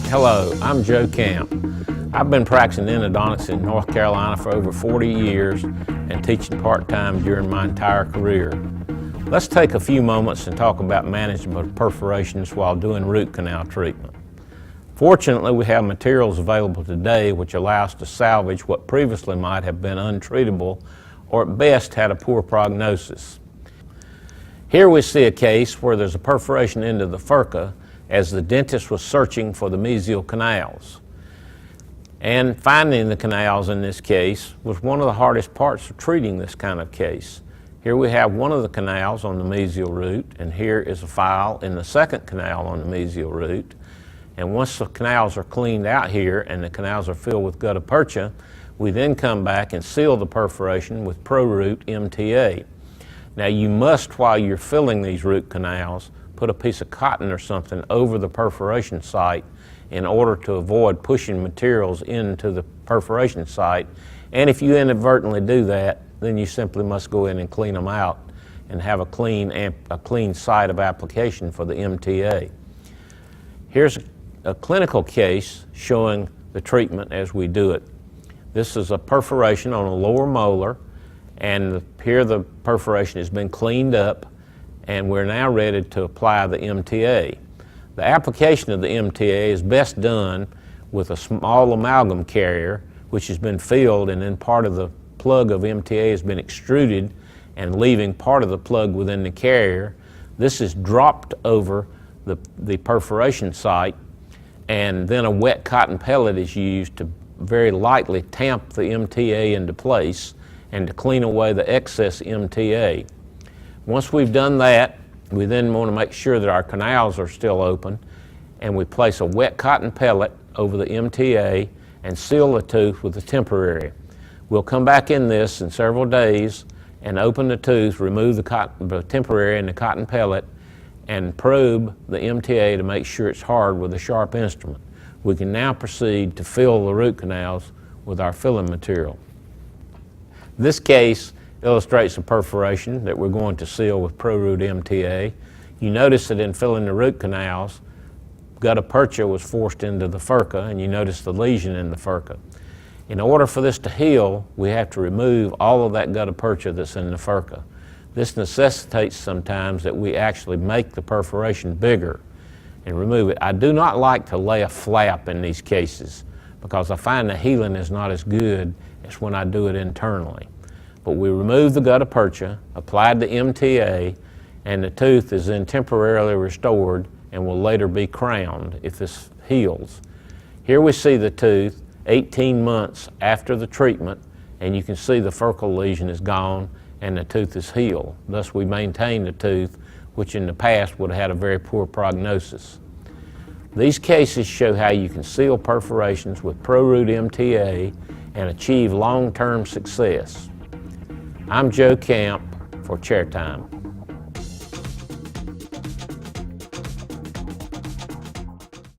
Hello, I'm Joe Camp. I've been practicing endodontics in North Carolina for over 40 years and teaching part-time during my entire career. Let's take a few moments and talk about management of perforations while doing root canal treatment. Fortunately, we have materials available today which allow us to salvage what previously might have been untreatable or at best had a poor prognosis. Here we see a case where there's a perforation into the furca as the dentist was searching for the mesial canals. And finding the canals in this case was one of the hardest parts of treating this kind of case. Here we have one of the canals on the mesial root, and here is a file in the second canal on the mesial root. And once the canals are cleaned out here and the canals are filled with gutta percha, we then come back and seal the perforation with ProRoot MTA. Now you must, while you're filling these root canals, put a piece of cotton or something over the perforation site in order to avoid pushing materials into the perforation site. And if you inadvertently do that, then you simply must go in and clean them out and have a clean site of application for the MTA. Here's a clinical case showing the treatment as we do it. This is a perforation on a lower molar, and here the perforation has been cleaned up, and we're now ready to apply the MTA. The application of the MTA is best done with a small amalgam carrier which has been filled, and then part of the plug of MTA has been extruded and leaving part of the plug within the carrier. This is dropped over the perforation site, and then a wet cotton pellet is used to very lightly tamp the MTA into place and to clean away the excess MTA. Once we've done that, we then want to make sure that our canals are still open, and we place a wet cotton pellet over the MTA and seal the tooth with a temporary. We'll come back in this in several days and open the tooth, remove the temporary and the cotton pellet, and probe the MTA to make sure it's hard with a sharp instrument. We can now proceed to fill the root canals with our filling material. This case illustrates a perforation that we're going to seal with ProRoot MTA. You notice that in filling the root canals, gutta percha was forced into the furca, and you notice the lesion in the furca. In order for this to heal, we have to remove all of that gutta percha that's in the furca. This necessitates sometimes that we actually make the perforation bigger and remove it. I do not like to lay a flap in these cases because I find the healing is not as good as when I do it internally. But we remove the gutta percha, applied the MTA, and the tooth is then temporarily restored and will later be crowned if this heals. Here we see the tooth 18 months after the treatment, and you can see the furcal lesion is gone and the tooth is healed. Thus we maintain the tooth, which in the past would have had a very poor prognosis. These cases show how you can seal perforations with ProRoot MTA and achieve long-term success. I'm Joe Camp for Chair Time.